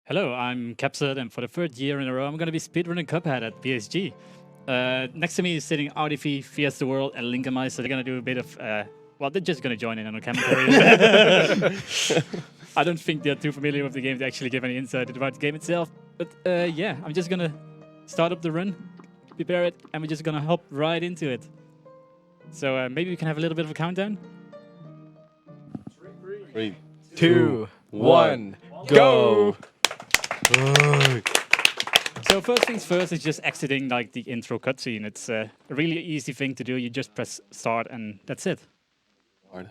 Hello, I'm Capsud, and for the third year in a row, I'm going to be speedrunning Cuphead at PSG. Next to me is sitting RDV, Fiesta World, and Linkamai, so they're going to do a bit of, well, they're just going to join in on the commentary. I don't think they're too familiar with the game to actually give any insight about the game itself. But yeah, I'm just going to start up the run, prepare it, and we're just going to hop right into it. So maybe we can have a little bit of a countdown. 3, 2, 1, go! So first things first is just exiting like the intro cutscene. It's a really easy thing to do. You just press start and that's it. Hard.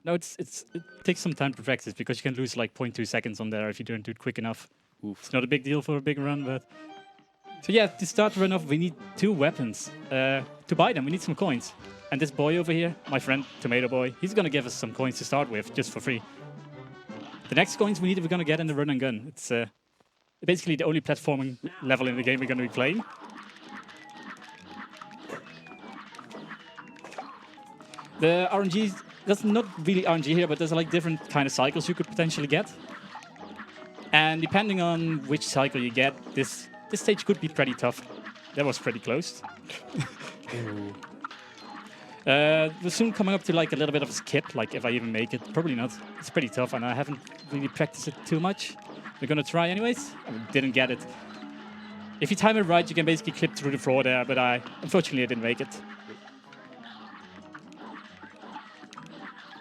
No, it takes some time to practice because you can lose like 0.2 seconds on there if you don't do it quick enough. Oof. It's not a big deal for a big run, but... So yeah, to start the run off, we need 2 weapons. To buy them, we need some coins. And this boy over here, my friend, Tomato Boy, he's gonna give us some coins to start with, just for free. The next coins we need, we're gonna get in the run and gun. It's basically the only platforming level in the game we're gonna be playing. The RNG, that's not really RNG here, but there's like different kind of cycles you could potentially get. And depending on which cycle you get, this stage could be pretty tough. That was pretty close. We're soon coming up to like a little bit of a skip, like if I even make it. Probably not. It's pretty tough and I haven't really practiced it too much. We're gonna try anyways. I didn't get it. If you time it right, you can basically clip through the floor there, but unfortunately I didn't make it.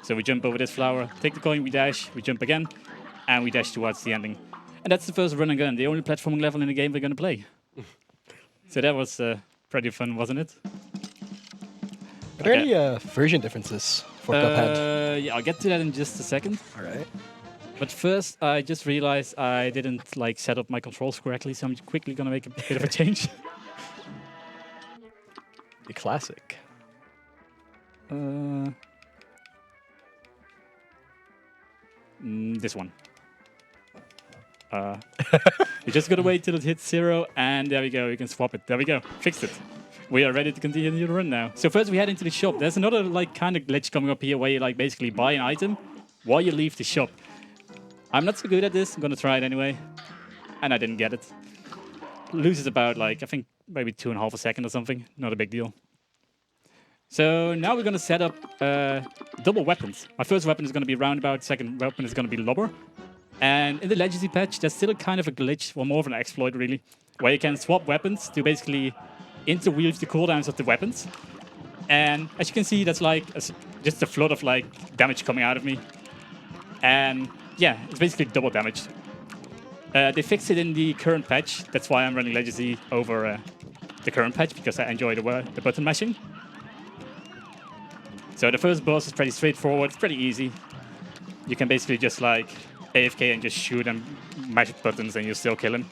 So we jump over this flower, take the coin, we dash, we jump again, and we dash towards the ending. And that's the first run and gun, the only platforming level in the game we're gonna play. So that was pretty fun, wasn't it? Are there any version differences for Cuphead? Yeah, I'll get to that in just a second. All right. But first, I just realized I didn't like set up my controls correctly, so I'm quickly gonna make a bit of a change. The classic. This one. You just gotta wait till it hits 0, and there we go. You can swap it. There we go. Fixed it. We are ready to continue the run now. So first we head into the shop. There's another like kind of glitch coming up here where you like basically buy an item while you leave the shop. I'm not so good at this. I'm gonna try it anyway, and I didn't get it. Loses about like I think maybe 2.5 seconds or something. Not a big deal. So now we're gonna set up double weapons. My first weapon is gonna be roundabout. Second weapon is gonna be lobber. And in the legacy patch, there's still a kind of a glitch, or more of an exploit really, where you can swap weapons to basically interweave the cooldowns of the weapons. And as you can see, that's like just a flood of like damage coming out of me. And yeah, it's basically double damage. They fixed it in the current patch. That's why I'm running legacy over the current patch, because I enjoy the button mashing. So the first boss is pretty straightforward. It's pretty easy. You can basically just like AFK and just shoot and mash buttons and you still kill him.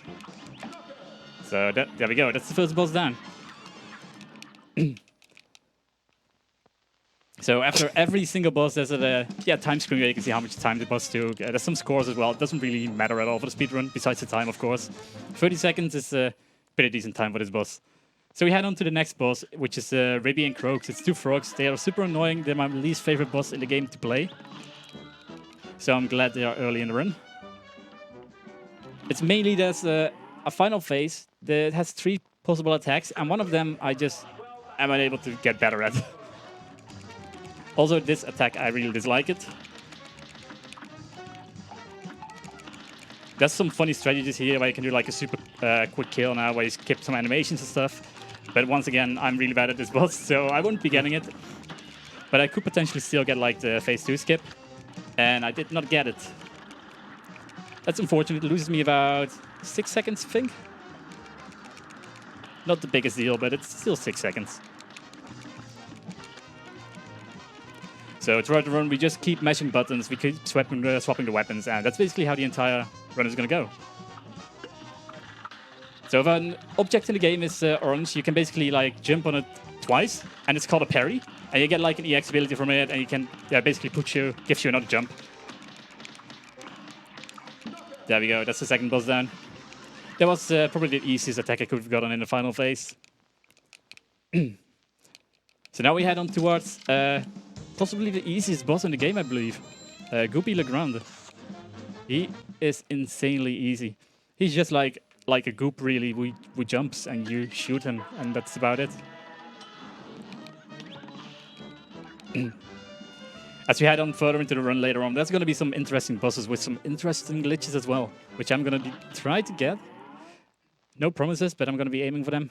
So there we go. That's the first boss down. So after every single boss, there's a time screen where you can see how much time the boss took. There's some scores as well. It doesn't really matter at all for the speedrun, besides the time, of course. 30 seconds is a pretty decent time for this boss. So we head on to the next boss, which is Ribby and Croaks. It's 2 frogs. They are super annoying. They're my least favorite boss in the game to play. So I'm glad they are early in the run. It's mainly there's a final phase that has 3 possible attacks, and one of them I just am unable to get better at. Also, this attack, I really dislike it. There's some funny strategies here where you can do like a super quick kill now, where you skip some animations and stuff. But once again, I'm really bad at this boss, so I won't be getting it. But I could potentially still get like the phase 2 skip. And I did not get it. That's unfortunate. It loses me about 6 seconds, I think. Not the biggest deal, but it's still 6 seconds. So throughout the run, we just keep mashing buttons. We keep swapping the weapons, and that's basically how the entire run is going to go. So if an object in the game is orange, you can basically like jump on it twice, and it's called a parry. And you get like an EX ability from it, and you can basically gives you another jump. There we go. That's the second boss down. That was probably the easiest attack I could have gotten in the final phase. So now we head on towards possibly the easiest boss in the game, I believe. Goopy Le Grande. He is insanely easy. He's just like a goop, really. We jumps and you shoot him, and that's about it. As we head on further into the run later on, there's going to be some interesting bosses with some interesting glitches as well, which I'm going to try to get. No promises, but I'm going to be aiming for them.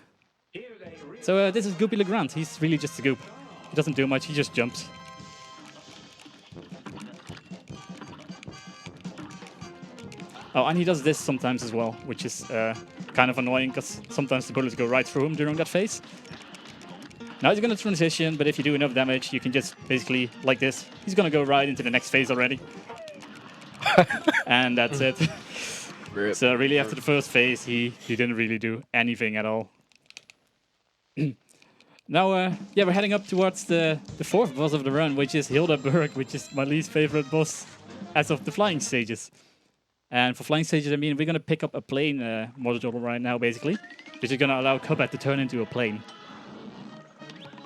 So this is Goopy Le Grande. He's really just a goop. He doesn't do much, he just jumps. Oh, and he does this sometimes as well, which is kind of annoying because sometimes the bullets go right through him during that phase. Now he's going to transition, but if you do enough damage, you can just basically, like this, he's going to go right into the next phase already. And that's it. Rip. So really after the first phase, he didn't really do anything at all. Now, yeah, we're heading up towards the fourth boss of the run, which is Hildaberg, which is my least favorite boss as of the flying stages. And for flying stages, I mean, we're going to pick up a plane module right now, basically, which is going to allow Cuphead to turn into a plane.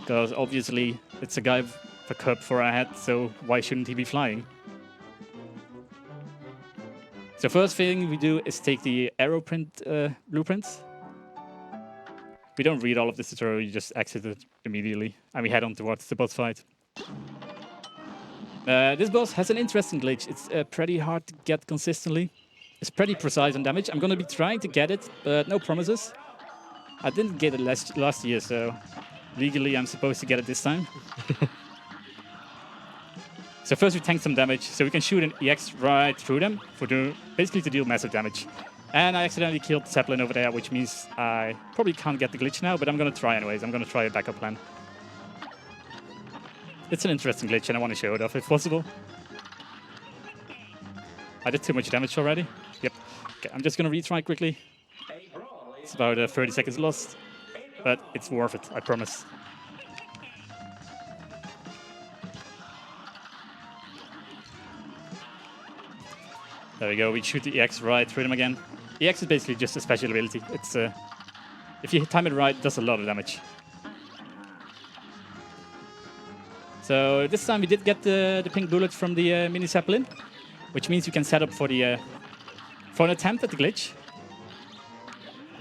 Because obviously, it's a guy with a cup for a head, so why shouldn't he be flying? So first thing we do is take the aeroprint blueprints. We don't read all of this tutorial, you just exit it immediately, and we head on towards the boss fight. This boss has an interesting glitch. It's pretty hard to get consistently. It's pretty precise on damage. I'm going to be trying to get it, but no promises. I didn't get it last year, so legally I'm supposed to get it this time. So first we tank some damage, so we can shoot an EX right through them, basically to deal massive damage. And I accidentally killed the Zeppelin over there, which means I probably can't get the glitch now, but I'm going to try anyways. I'm going to try a backup plan. It's an interesting glitch, and I want to show it off if possible. I did too much damage already. Yep. Okay, I'm just going to retry quickly. It's about 30 seconds lost, but it's worth it, I promise. There we go, we shoot the EX right through them again. EX is basically just a special ability. It's if you time it right, it does a lot of damage. So this time we did get the pink bullet from the mini Zeppelin, which means you can set up for an attempt at the glitch.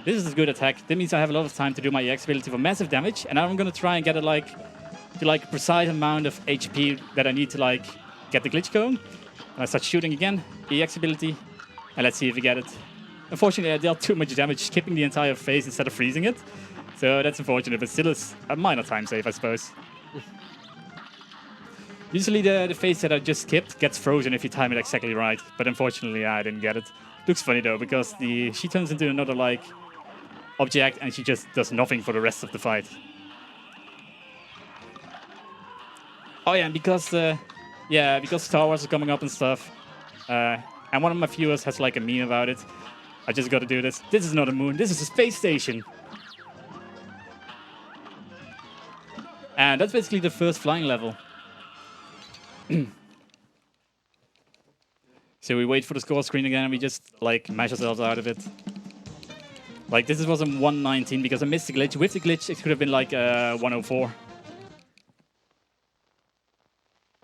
This is a good attack. That means I have a lot of time to do my EX ability for massive damage, and I'm going to try and get it to precise amount of HP that I need to get the glitch going. And I start shooting again, EX ability, and let's see if we get it. Unfortunately, I dealt too much damage, skipping the entire phase instead of freezing it. So that's unfortunate, but still is a minor time save, I suppose. Usually the phase that I just skipped gets frozen if you time it exactly right, but unfortunately I didn't get it. Looks funny though, because she turns into another object and she just does nothing for the rest of the fight. Oh yeah, and because Star Wars is coming up and stuff, and one of my viewers has a meme about it, I just got to do this. This is not a moon, this is a space station. And that's basically the first flying level. So we wait for the score screen again and we just mash ourselves out of it. This was a 119 because I missed the glitch. With the glitch it could have been 104.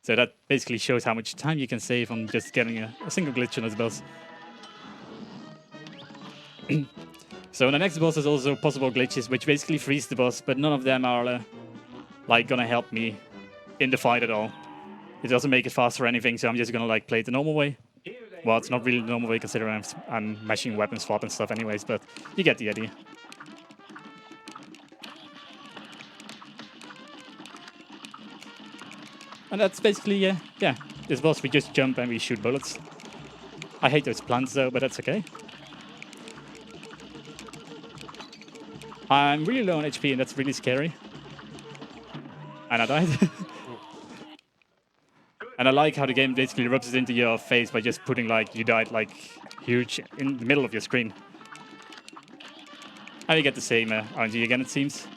So that basically shows how much time you can save on just getting a single glitch on this boss. So the next boss is also possible glitches, which basically freeze the boss, but none of them are gonna help me in the fight at all. It doesn't make it faster or anything, so I'm just gonna play it the normal way. Well, it's not really the normal way considering I'm mashing weapon swap and stuff anyways, but you get the idea. And that's basically, yeah, this boss we just jump and we shoot bullets. I hate those plants though, but that's okay. I'm really low on HP and that's really scary. And I died. And I like how the game basically rubs it into your face by just putting you died huge in the middle of your screen. And you get the same RNG again, it seems.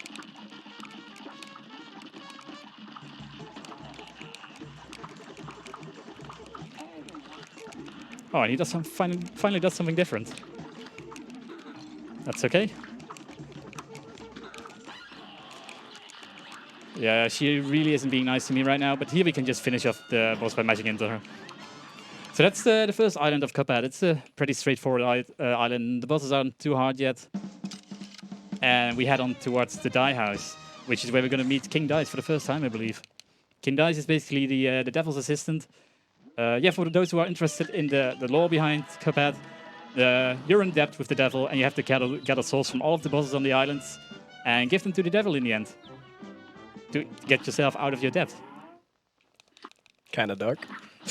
Oh, and he does finally does something different. That's okay. Yeah, she really isn't being nice to me right now, but here we can just finish off the boss by mashing into her. So that's the first island of Cuphead. It's a pretty straightforward island. The bosses aren't too hard yet. And we head on towards the Die House, which is where we're going to meet King Dice for the first time, I believe. King Dice is basically the devil's assistant. Yeah, for those who are interested in the lore behind Cuphead, you're in debt with the devil, and you have to gather souls from all of the bosses on the islands and give them to the devil in the end to get yourself out of your debt. Kind of dark.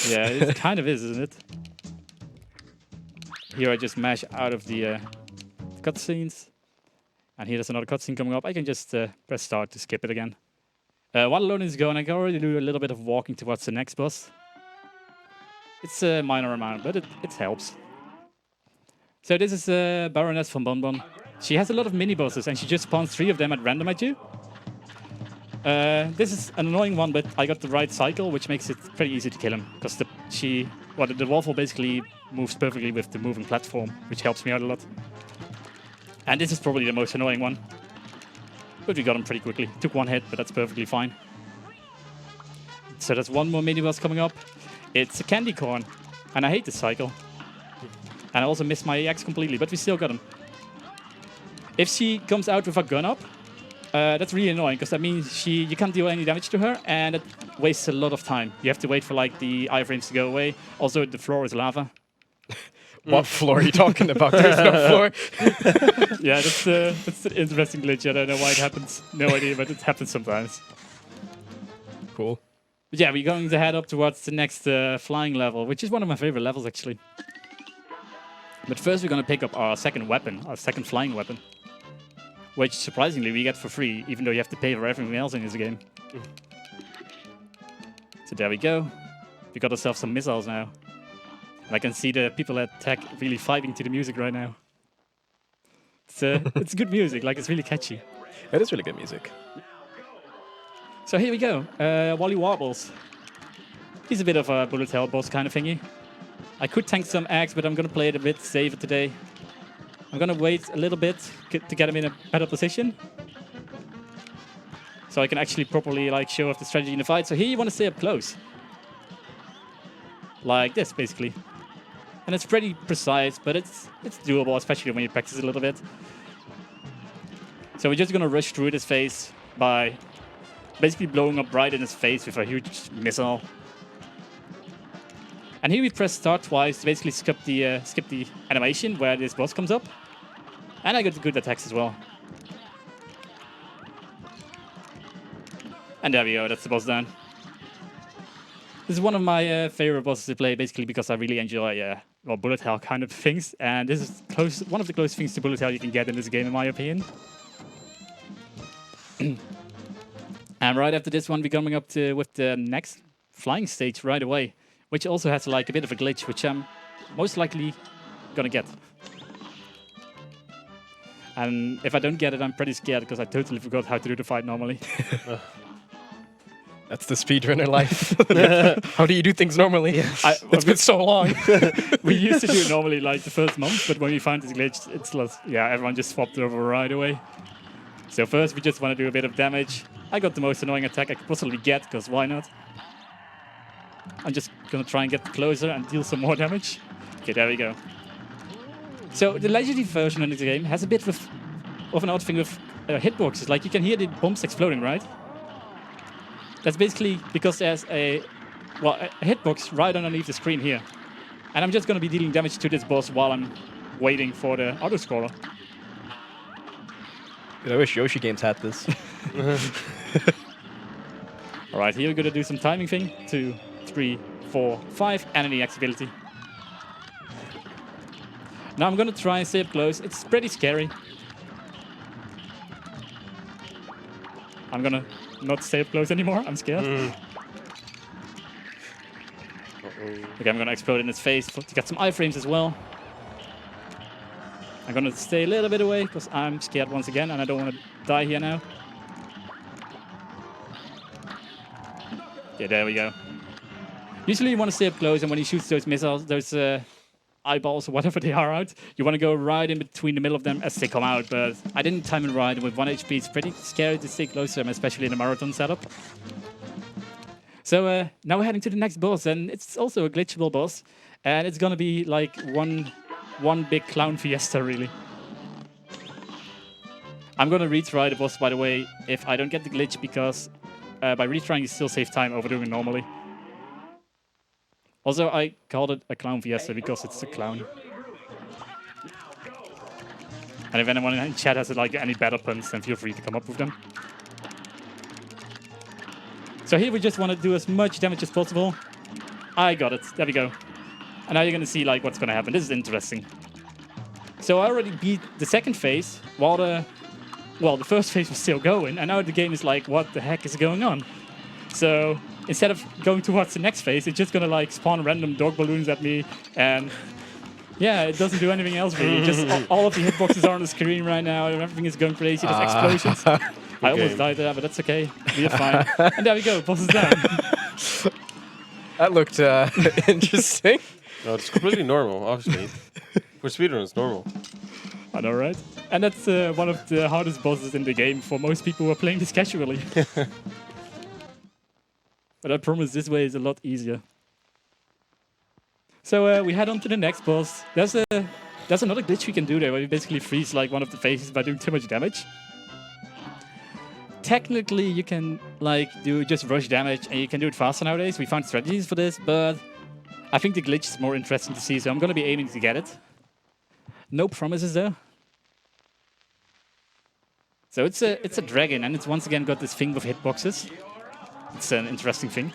Yeah, it kind of is, isn't it? Here I just mash out of the cutscenes. And here there's another cutscene coming up. I can just press start to skip it again. While loading is going, I can already do a little bit of walking towards the next boss. It's a minor amount, but it helps. So this is Baroness von Bonbon. She has a lot of mini-bosses, and she just spawns 3 of them at random at you. This is an annoying one, but I got the right cycle, which makes it pretty easy to kill him. Because the waffle basically moves perfectly with the moving platform, which helps me out a lot. And this is probably the most annoying one. But we got him pretty quickly. Took 1 hit, but that's perfectly fine. So there's one more mini-boss coming up. It's a candy corn. And I hate this cycle. And I also missed my axe completely, but we still got him. If she comes out with a gun up, that's really annoying, because that means you can't deal any damage to her, and it wastes a lot of time. You have to wait for like the iframes to go away. Also, the floor is lava. What floor are you talking about? There's no floor. Yeah, that's an interesting glitch. I don't know why it happens. No idea, but it happens sometimes. Cool. But yeah, we're going to head up towards the next flying level, which is one of my favorite levels, actually. But first, we're going to pick up our second weapon, our second flying weapon. Which, surprisingly, we get for free, even though you have to pay for everything else in this game. So there we go. We got ourselves some missiles now. And I can see the people at Tech really vibing to the music right now. It's good music, like it's really catchy. It is really good music. So here we go. Wally Warbles. He's a bit of a bullet hell boss kind of thingy. I could tank some eggs, but I'm going to play it a bit safer today. I'm going to wait a little bit to get him in a better position. So I can actually properly like show off the strategy in the fight. So here you want to stay up close. Like this, basically. And it's pretty precise, but it's doable, especially when you practice a little bit. So we're just going to rush through this phase by basically blowing up right in his face with a huge missile. And here we press start twice to basically skip the animation where this boss comes up. And I got good attacks as well. And there we go, that's the boss down. This is one of my favorite bosses to play, basically because I really enjoy bullet hell kind of things. And this is one of the closest things to bullet hell you can get in this game, in my opinion. And right after this one, we're coming up with the next flying stage right away, which also has like a bit of a glitch, which I'm most likely gonna get. And if I don't get it, I'm pretty scared because I totally forgot how to do the fight normally. That's the speedrunner life. How do you do things normally? Yes. It's been so long. We used to do it normally like the first month, but when we found this glitch, it's like, yeah, everyone just swapped over right away. So first, we just want to do a bit of damage. I got the most annoying attack I could possibly get, because why not? I'm just going to try and get closer and deal some more damage. Okay, there we go. So the legendary version of the game has a bit of an odd thing with hitboxes. Like you can hear the bombs exploding, right? That's basically because there's a hitbox right underneath the screen here. And I'm just going to be dealing damage to this boss while I'm waiting for the auto-scroller. I wish Yoshi games had this. Alright, here we're going to do some timing thing. 2, 3, 4, 5, and an EX ability. Now I'm going to try and stay up close. It's pretty scary. I'm going to not stay up close anymore. I'm scared. Okay, I'm going to explode in his face to get some iframes as well. I'm going to stay a little bit away because I'm scared once again and I don't want to die here now. Okay, there we go. Usually you want to stay up close, and when he shoots those missiles, those eyeballs or whatever they are out, you want to go right in between the middle of them as they come out, but I didn't time it right, and with 1 HP it's pretty scary to stay close to them, especially in a marathon setup. So now we're heading to the next boss, and it's also a glitchable boss. And it's gonna be like one big clown fiesta, really. I'm gonna retry the boss, by the way, if I don't get the glitch, because by retrying you still save time over doing it normally. Also, I called it a clown fiesta because it's a clown. And if anyone in chat has like any better puns, then feel free to come up with them. So here we just want to do as much damage as possible. I got it. There we go. And now you're going to see like what's going to happen. This is interesting. So I already beat the second phase while the first phase was still going. And now the game is like, what the heck is going on? So instead of going towards the next phase, it's just going to like spawn random dog balloons at me. And yeah, it doesn't do anything else really. Just all of the hitboxes are on the screen right now. And everything is going crazy. There's explosions. I almost died there, but that's okay. We're fine. And there we go. Boss is down. That looked interesting. No, it's completely normal, obviously. For speedrun, it's normal. I know, right? And that's one of the hardest bosses in the game for most people who are playing this casually. But I promise this way is a lot easier. So we head on to the next boss. There's another glitch we can do there, where you basically freeze like one of the phases by doing too much damage. Technically, you can like do just rush damage, and you can do it faster nowadays. We found strategies for this, but I think the glitch is more interesting to see, so I'm going to be aiming to get it. No promises though. So it's a dragon, and it's once again got this thing with hitboxes. It's an interesting thing.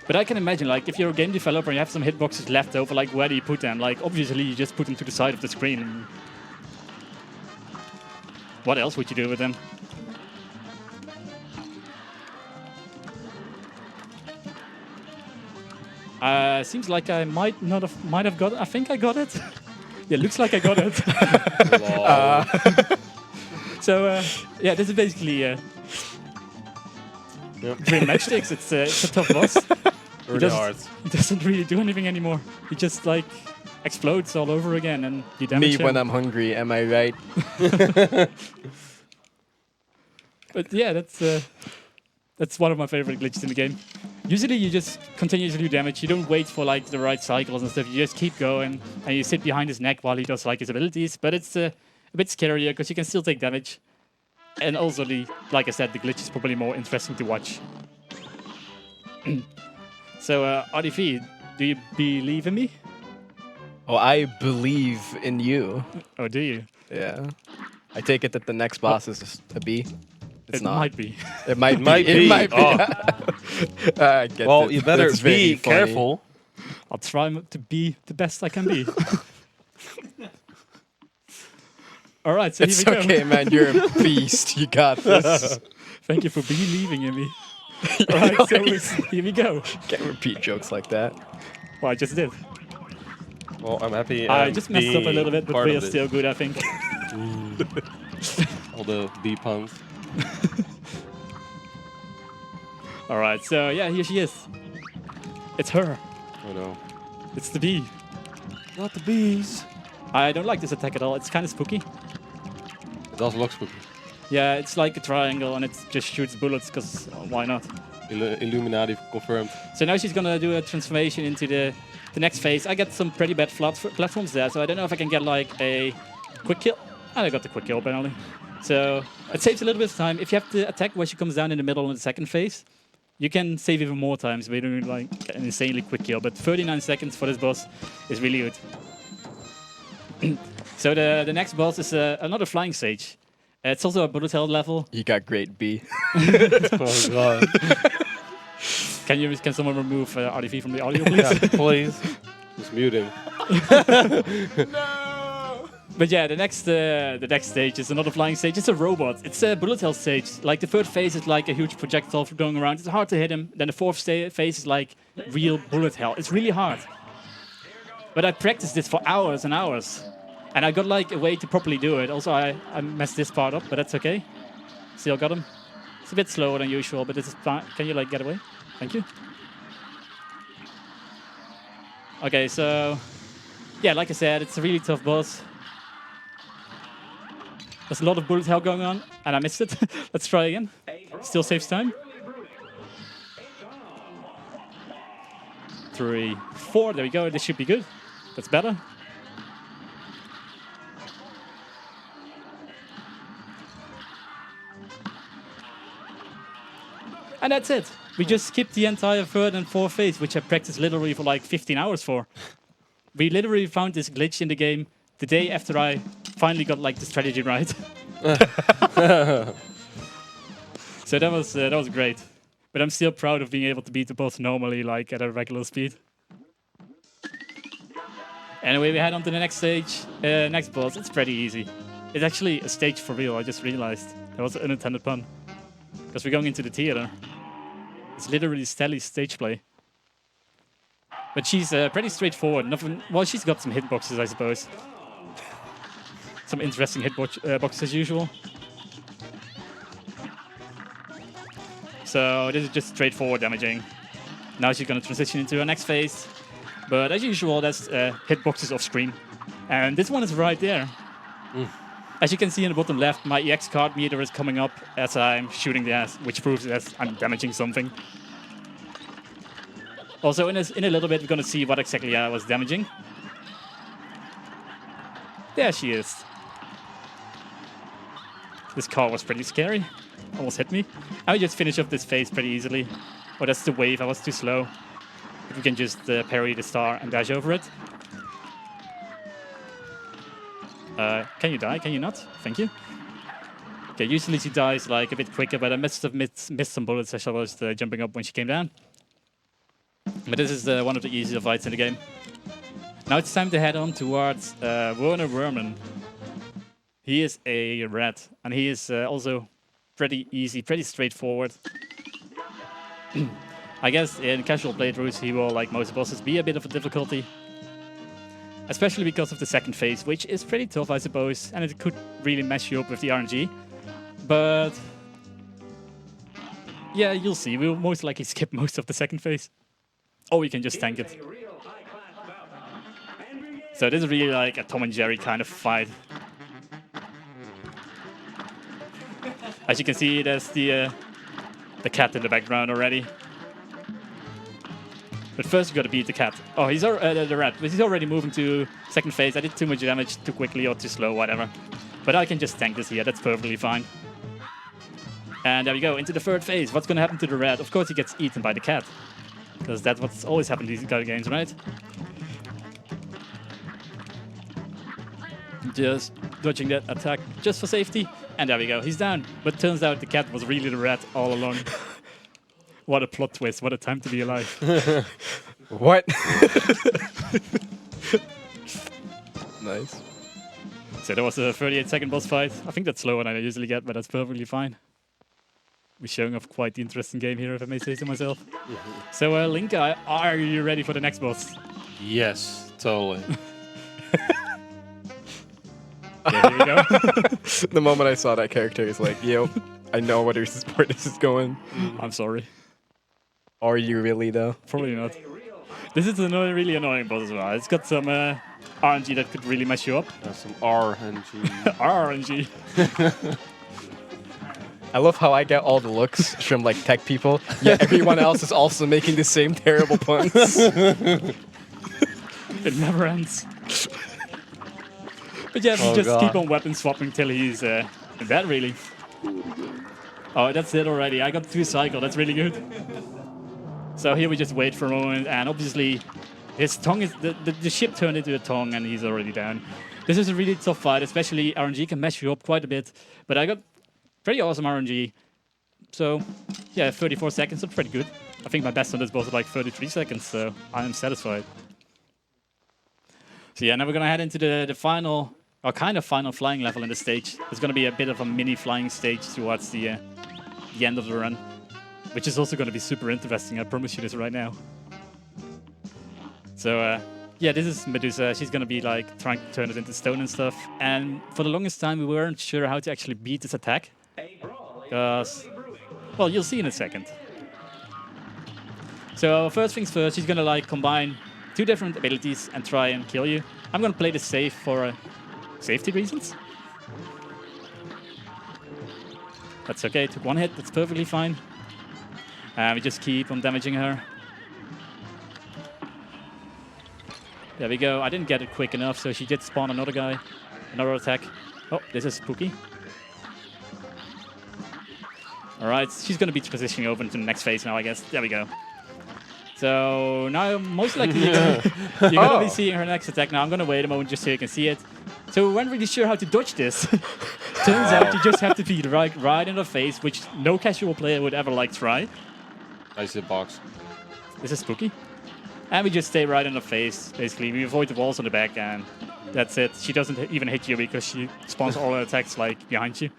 But I can imagine, like, if you're a game developer and you have some hitboxes left over, like, where do you put them? Like, obviously, you just put them to the side of the screen. What else would you do with them? Seems like I might have got it. I think I got it. Yeah, looks like I got it. So yeah, this is basically Dream Matchsticks. It's a tough boss. Really hard. He doesn't really do anything anymore. He just like explodes all over again, and you damage him. Me when I'm hungry, am I right? But yeah, that's one of my favorite glitches in the game. Usually you just continue to do damage. You don't wait for like the right cycles and stuff. You just keep going, and you sit behind his neck while he does like his abilities. But it's a bit scarier because you can still take damage. And also, like I said, the glitch is probably more interesting to watch. So, RDV, do you believe in me? Oh, I believe in you. Oh, do you? Yeah. I take it that the next boss is just a B. It's It not. might be. It might be. Might be. It might be. Oh. I get Well, it. you better That's very be funny. careful. I'll try to be the best I can be. All right, so It's here we go. okay, man. You're a beast. You got this. Thank you for believing in me. All right, so here we go. Can't repeat jokes like that. Well, I just did. Well, I'm happy. I just messed up a being little bit, but part we of are this. still good, I think. All the B puns. All right, so yeah, here she is. It's her. Oh no. It's the bee. Not the bees. I don't like this attack at all. It's kind of spooky. It does look spooky. Yeah, it's like a triangle, and it just shoots bullets, because why not? Illuminati confirmed. So now she's gonna do a transformation into the next phase. I got some pretty bad platforms there, so I don't know if I can get like a quick kill. And I got the quick kill apparently. So it saves a little bit of time. If you have to attack where she comes down in the middle in the second phase, you can save even more times by doing like an insanely quick kill. But 39 seconds for this boss is really good. So the next boss is another flying stage. It's also a bullet hell level. You got great B. Oh god. Can someone remove RDV from the audio, please? Yeah, please. Just mute him. But yeah, the next stage is another flying stage. It's a robot. It's a bullet hell stage. Like the third phase is like a huge projectile going around. It's hard to hit him. Then the fourth phase is like real bullet hell. It's really hard. But I practiced this for hours and hours. And I got like a way to properly do it. Also, I messed this part up, but that's okay. Still got him. It's a bit slower than usual, but this is fine. Can you like get away? Thank you. Okay, so yeah, like I said, it's a really tough boss. There's a lot of bullet hell going on, and I missed it. Let's try again. Still saves time. 3, 4. There we go. This should be good. That's better. And that's it. We just skipped the entire third and fourth phase, which I practiced literally for like 15 hours for. We literally found this glitch in the game the day after I finally got like the strategy right. So that was great. But I'm still proud of being able to beat the boss normally, like at a regular speed. Anyway, we head on to the next stage, next boss. It's pretty easy. It's actually a stage for real, I just realized. That was an unintended pun. Because we're going into the theater. It's literally Stelly's stage play. But she's pretty straightforward. Nothing, well, she's got some hitboxes, I suppose. Some interesting hitboxes as usual. So this is just straightforward damaging. Now she's going to transition into her next phase. But as usual, there's hitboxes off screen. And this one is right there. As you can see in the bottom left, my EX card meter is coming up as I'm shooting the ass, which proves that I'm damaging something. Also, in a little bit, we're going to see what exactly I was damaging. There she is. This car was pretty scary. Almost hit me. I just finish off this phase pretty easily. Oh, that's the wave. I was too slow. But we can just parry the star and dash over it. Can you die? Can you not? Thank you. Okay, usually she dies like a bit quicker, but I must have missed some bullets as I was jumping up when she came down. But this is one of the easier fights in the game. Now it's time to head on towards Werner Werman. He is a rat, and he is also pretty easy, pretty straightforward. I guess in casual playthroughs he will, like most bosses, be a bit of a difficulty. Especially because of the second phase, which is pretty tough, I suppose, and it could really mess you up with the RNG. But yeah, you'll see. We'll most likely skip most of the second phase. Or we can just tank it. So this is really like a Tom and Jerry kind of fight. As you can see, there's the cat in the background already. But first you gotta beat the cat. Oh, he's the rat, but he's already moving to second phase. I did too much damage too quickly or too slow, whatever. But I can just tank this here, that's perfectly fine. And there we go, into the third phase. What's gonna happen to the rat? Of course he gets eaten by the cat. Because that's what's always happened in these kind of games, right? Just dodging that attack just for safety. And there we go, he's down. But turns out the cat was really the rat all along. What a plot twist, what a time to be alive. What? Nice. So that was a 38-second boss fight. I think that's slower than I usually get, but that's perfectly fine. We're showing off quite the interesting game here, if I may say so myself. So, Linka, are you ready for the next boss? Yes, totally. Yeah, here we go. The moment I saw that character, it's like, yo, I know where this is going. I'm sorry. Are you really, though? Probably not. This is a really annoying boss as well. It's got some RNG that could really mess you up. Some RNG. RNG. I love how I get all the looks from like tech people, yet everyone else is also making the same terrible puns. It never ends. But yeah, we just keep on weapon swapping till he's dead, really. Oh, that's it already. I got 2 cycle. That's really good. So here we just wait for a moment, and obviously his tongue is the ship turned into a tongue, and he's already down. This is a really tough fight, especially RNG can mess you up quite a bit. But I got pretty awesome RNG. So yeah, 34 seconds, that's pretty good. I think my best on this boss is like 33 seconds, so I am satisfied. So yeah, now we're gonna head into the final, or kind of final flying level in the stage. There's gonna be a bit of a mini flying stage towards the end of the run, which is also gonna be super interesting, I promise you this right now. So yeah, this is Medusa. She's gonna be like trying to turn it into stone and stuff. And for the longest time, we weren't sure how to actually beat this attack. Because, well, you'll see in a second. So first things first, she's gonna like combine 2 different abilities and try and kill you. I'm gonna play this safe for safety reasons. That's okay, took 1 hit, that's perfectly fine. We just keep on damaging her. There we go. I didn't get it quick enough, so she did spawn another guy. Another attack. Oh, this is spooky. All right, she's going to be positioning over into the next phase now, I guess. There we go. So now most likely you're going to be seeing her next attack. Now I'm going to wait a moment just so you can see it. So we weren't really sure how to dodge this. Turns out you just have to be right in the face, which no casual player would ever like try. I see the box. This is spooky. And we just stay right in the face, basically. We avoid the walls on the back, and that's it. She doesn't even hit you because she spawns all her attacks like behind you.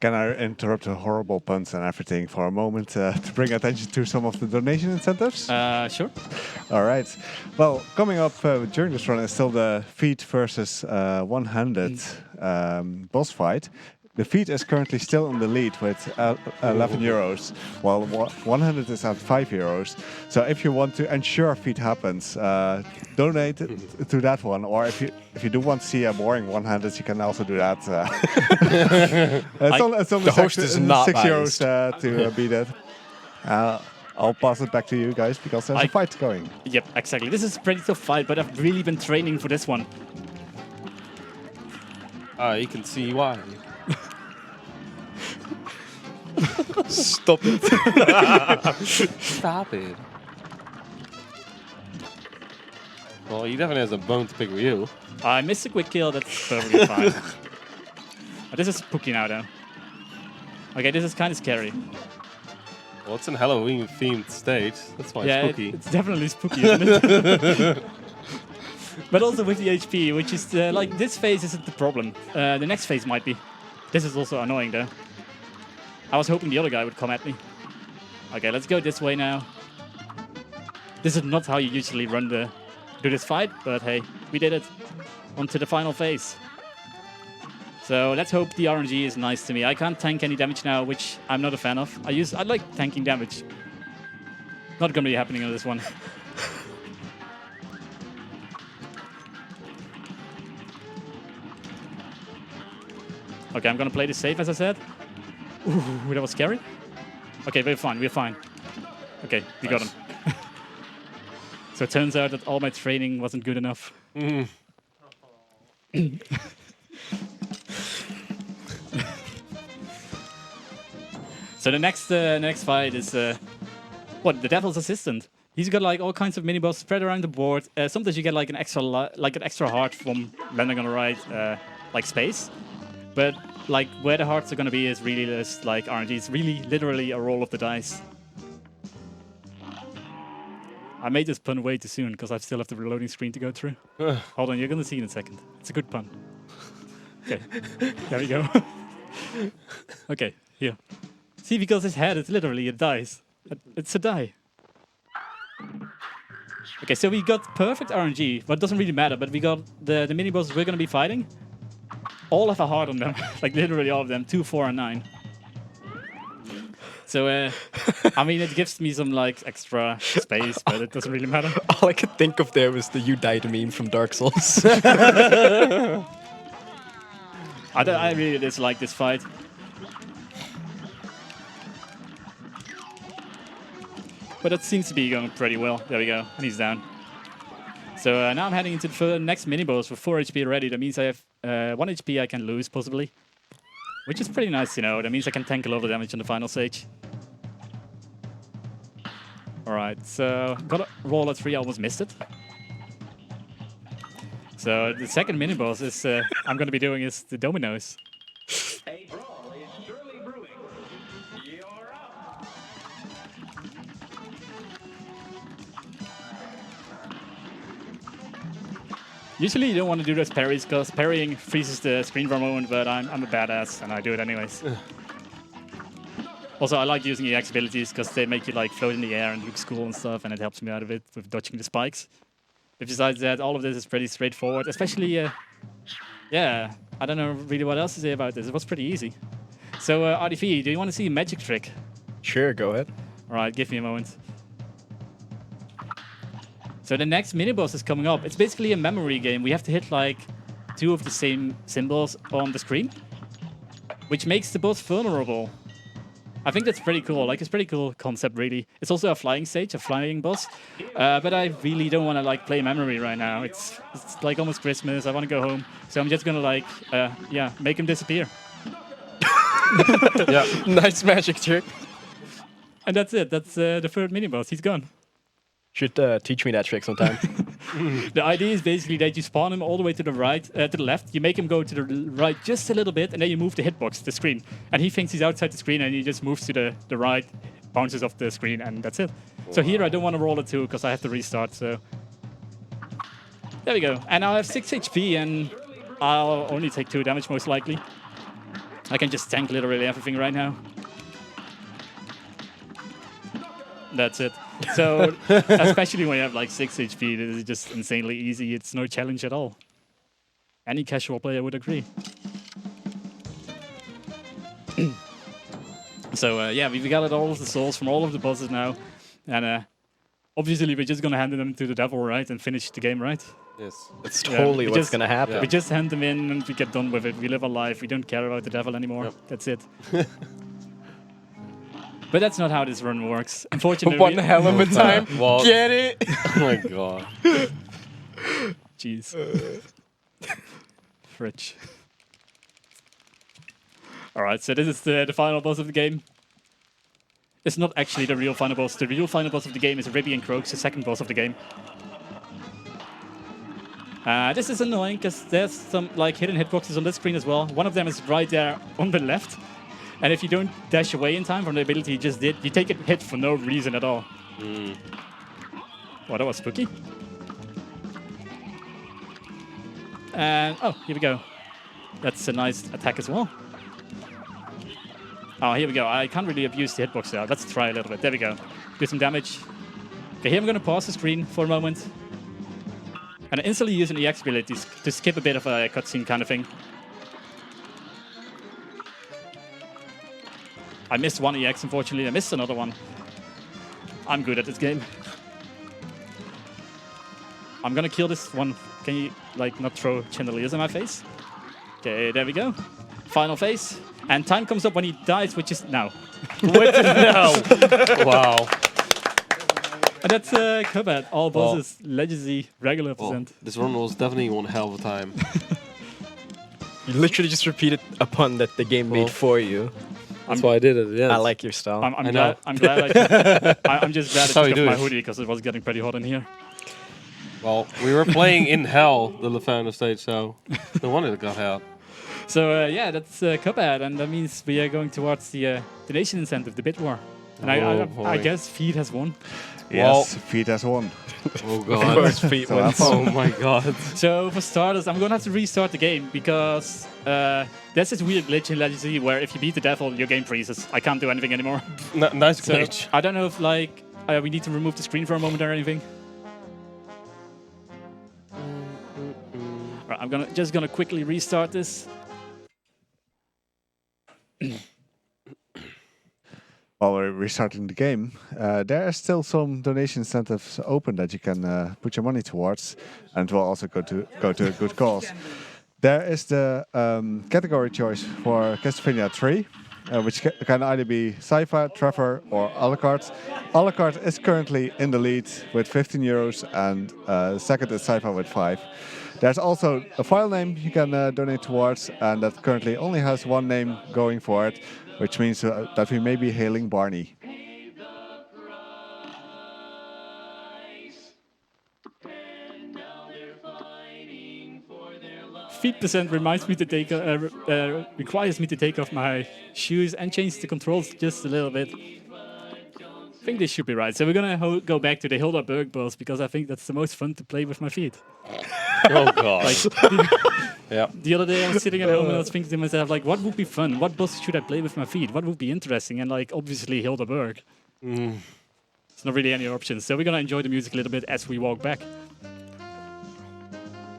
Can I interrupt the horrible puns and everything for a moment to bring attention to some of the donation incentives? Sure. All right. Well, coming up during this run is still the feet versus 100 boss fight. The feet is currently still in the lead with 11 euros, while 100 is at 5 euros. So if you want to ensure feet happens, donate to that one. Or if you do want to see a boring 100, you can also do that. It's only the host is not 6 biased. euros to beat it. I'll pass it back to you guys because there's a fight going. Yep, exactly. This is a pretty tough fight, but I've really been training for this one. You can see why. Stop it. Stop it. Well, he definitely has a bone to pick with you. I missed a quick kill, that's perfectly fine. But this is spooky now, though. Okay, this is kind of scary. Well, it's an Halloween-themed stage. That's why Yeah, it's spooky. it's definitely spooky, isn't it? But also with the HP, which is like this phase isn't the problem. The next phase might be. This is also annoying, though. I was hoping the other guy would come at me. Okay, let's go this way now. This is not how you usually do this fight, but hey, we did it. On to the final phase. So let's hope the RNG is nice to me. I can't tank any damage now, which I'm not a fan of. I like tanking damage. Not gonna be happening on this one. Okay, I'm gonna play this safe, as I said. Ooh, that was scary. Okay, we're fine, we're fine. Okay, we got him. So it turns out that all my training wasn't good enough. So the next fight is the Devil's Assistant. He's got like all kinds of mini boss spread around the board. Sometimes you get like an extra heart from landing on the right like space, but like where the hearts are gonna be is really just like RNG. It's really literally a roll of the dice. I made this pun way too soon because I still have the reloading screen to go through. Hold on, you're gonna see in a second. It's a good pun. Okay, there we go. Okay, here. See, because his head is literally a dice. It's a die. Okay, so we got perfect RNG, but it doesn't really matter. But we got the mini bosses we're gonna be fighting. All have a heart on them, like literally all of them, 2, 4, and 9. So, I mean, it gives me some like extra space, but it doesn't really matter. All I could think of there was the "you died" meme from Dark Souls. I really dislike this fight. But it seems to be going pretty well. There we go, and he's down. So now I'm heading into the next mini-boss with 4 HP already. That means I have 1 HP I can lose, possibly. Which is pretty nice, you know. That means I can tank a lot of damage on the final stage. Alright, so got a roll at 3, almost missed it. So the second mini-boss is I'm going to be doing is the dominoes. A brawl is surely brewing. You're up. Usually you don't want to do those parries because parrying freezes the screen for a moment, but I'm a badass and I do it anyways. Also, I like using EX abilities because they make you like float in the air and look cool and stuff, and it helps me out of it with dodging the spikes. But besides that, all of this is pretty straightforward, especially, yeah, I don't know really what else to say about this. It was pretty easy. So, RDV, do you want to see a magic trick? Sure, go ahead. All right, give me a moment. So the next mini-boss is coming up. It's basically a memory game. We have to hit like 2 of the same symbols on the screen, which makes the boss vulnerable. I think that's pretty cool. Like, it's pretty cool concept, really. It's also a flying stage, a flying boss. But I really don't want to like play memory right now. It's like almost Christmas. I want to go home, so I'm just gonna like, make him disappear. Yeah. Nice magic trick. And that's it. That's the third mini boss. He's gone. Should teach me that trick sometime. The idea is basically that you spawn him all the way to the right, to the left. You make him go to the right just a little bit, and then you move the hitbox, the screen. And he thinks he's outside the screen, and he just moves to the right, bounces off the screen, and that's it. So here I don't want to roll it too, because I have to restart. So there we go. And I'll have 6 HP, and I'll only take 2 damage most likely. I can just tank literally everything right now. That's it. So, especially when you have like 6 HP, this is just insanely easy. It's no challenge at all. Any casual player would agree. So, yeah, we've gathered all of the souls from all of the bosses now. And obviously, we're just going to hand them to the devil, right? And finish the game, right? Yes. That's totally we what's just- gonna happen. We just hand them in and we get done with it. We live our life. We don't care about the devil anymore. Yep. That's it. But that's not how this run works. Unfortunately. One hell of a time. Well- Get it? Oh my god. Jeez. Fridge. Alright, so this is the final boss of the game. It's not actually the real final boss. The real final boss of the game is Ribby and Croaks, the second boss of the game. This is annoying because there's some like hidden hitboxes on this screen as well. One of them is right there on the left. And if you don't dash away in time from the ability you just did, you take a hit for no reason at all. Oh, that was spooky. And, oh, here we go. That's a nice attack as well. Oh, here we go. I can't really abuse the hitbox there. Let's try a little bit. There we go. Do some damage. Okay, here I'm going to pause the screen for a moment. And instantly use an EX ability to skip a bit of a cutscene kind of thing. I missed one EX, unfortunately. I missed another one. I'm good at this game. I'm gonna kill this one. Can you, like, not throw chandeliers in my face? Okay, there we go. Final phase. And time comes up when he dies, which is now. Which is now. Wow. And that's Cuphead. All bosses, legacy, regular Well, percent. this run was definitely one hell of a time. You literally just repeated a pun that the game Well, made for you. That's why I did it. Yeah. I like your style. I'm I glad. know. I'm glad. I'm just glad I That's how took you off do my it. hoodie because it was getting pretty hot in here. Well, we were playing in hell, the Lefano stage, so no wonder it got out. So yeah, that's Cuphead, and that means we are going towards the donation incentive, the bid war. And Oh, I boy. guess Feed has won. Yes, Feet has won. Oh Of god. course, feet So wins. that's Oh my god. So for starters, I'm gonna have to restart the game because there's this weird glitch in Legacy where if you beat the devil, your game freezes. I can't do anything anymore. Nice So glitch. I don't know if like we need to remove the screen for a moment or anything. Right, I'm just gonna quickly restart this. While we're restarting the game, there are still some donation incentives open that you can put your money towards, and will also go to a good cause. There is the category choice for Castlevania 3, which can either be sci-fi, Trevor, or a la carte. A la carte is currently in the lead with 15 euros, and second is sci-fi with 5. There's also a file name you can donate towards, and that currently only has one name going for it, which means that we may be hailing Barney. Feet percent reminds me to take requires me to take off my shoes and change the controls just a little bit. I think this should be right. So we're gonna go back to the Hildaberg boss because I think that's the most fun to play with my feet. Oh god. Like Yeah. the other day I was sitting at home and I was thinking to myself like, what would be fun? What boss should I play with my feet? What would be interesting? And like obviously Hildaberg. There's not really any options. So we're gonna enjoy the music a little bit as we walk back.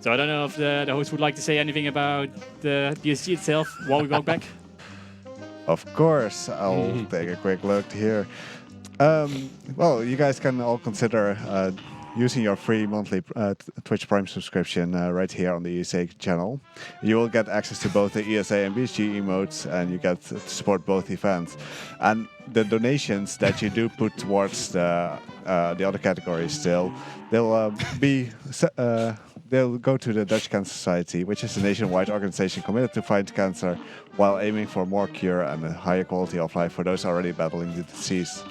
So I don't know if the host would like to say anything about the DSG itself while we walk back. Of course, I'll take a quick look here. Well, you guys can all consider using your free monthly Twitch Prime subscription right here on the ESA channel, you will get access to both the ESA and BSG emotes, and you get to support both events. And the donations that you do put towards the other categories still, they'll they'll go to the Dutch Cancer Society, which is a nationwide organization committed to fight cancer while aiming for more cure and a higher quality of life for those already battling the disease.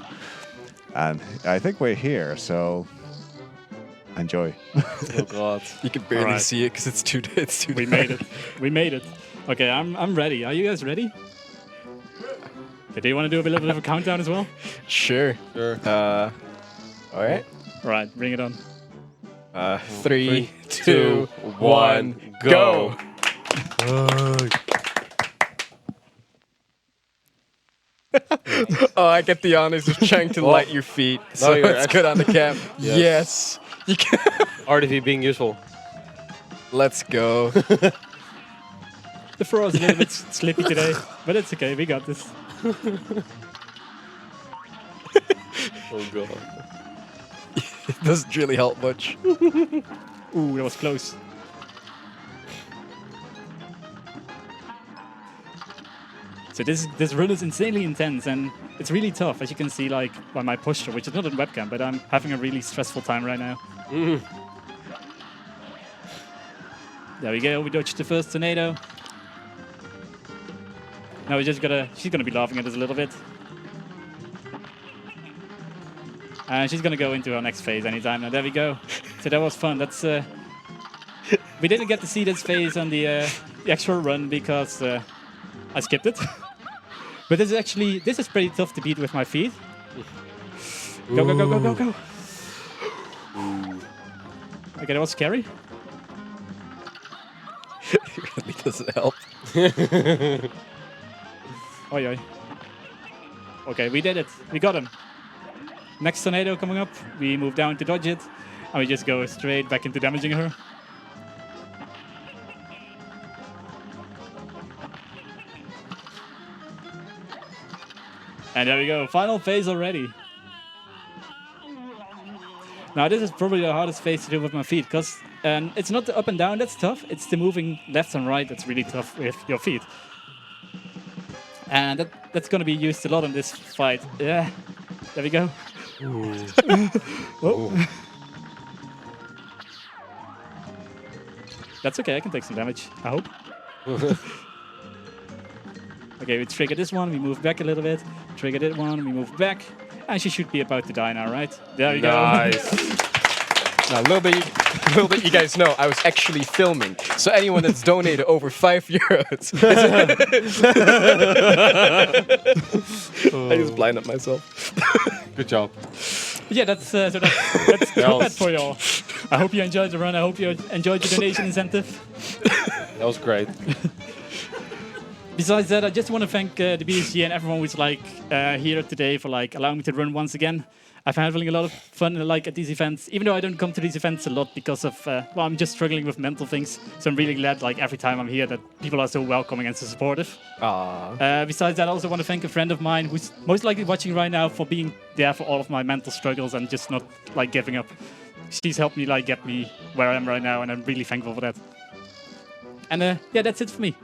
And I think we're here, so enjoy. Oh God. You can barely Alright. see it because it's too. We made it. We made it. Okay, I'm ready. Are you guys ready? Okay, do you want to do a little bit of a countdown as well? Sure. Sure. All right. Right, bring it on. 3, 2, 1, go. Oh, I get the honors of trying to light your feet, so you're it's good on the cam. Yes. Yes. You can. RTV being useful. Let's go. The floor is a little bit slippy today, but it's okay. We got this. Oh God. It doesn't really help much. Ooh, that was close. So this run is insanely intense, and it's really tough, as you can see, like by my posture, which is not on webcam, but I'm having a really stressful time right now. There we go. We dodged the first tornado. Now we just gotta. She's gonna be laughing at us a little bit, and she's gonna go into our next phase anytime now. There we go. So that was fun. That's. We didn't get to see this phase on the actual run because I skipped it. But this is pretty tough to beat with my feet. Go, go, go, go, go, go. Okay, that was scary. It really doesn't help. Oi, oi. Okay, we did it. We got him. Next tornado coming up. We move down to dodge it. And we just go straight back into damaging her. And there we go. Final phase already. Now this is probably the hardest phase to do with my feet, because it's not the up and down that's tough. It's the moving left and right that's really tough with your feet. And that's going to be used a lot in this fight. Yeah. There we go. Oh. That's okay, I can take some damage, I hope. Okay, we trigger this one, we move back a little bit. Trigger this one, we move back. And she should be about to die now, right? There we go. Now, a little bit, you guys know, I was actually filming. So anyone that's donated over €5, I just blinded myself. Good job. Yeah, that's Cuphead for y'all. I hope you enjoyed the run. I hope you enjoyed the donation incentive. That was great. Besides that, I just want to thank the BSG and everyone who's here today for allowing me to run once again. I've been having a lot of fun at these events, even though I don't come to these events a lot because of I'm just struggling with mental things. So I'm really glad every time I'm here that people are so welcoming and so supportive. Besides that, I also want to thank a friend of mine who's most likely watching right now for being there for all of my mental struggles and just not giving up. She's helped me get me where I am right now, and I'm really thankful for that. And yeah, that's it for me.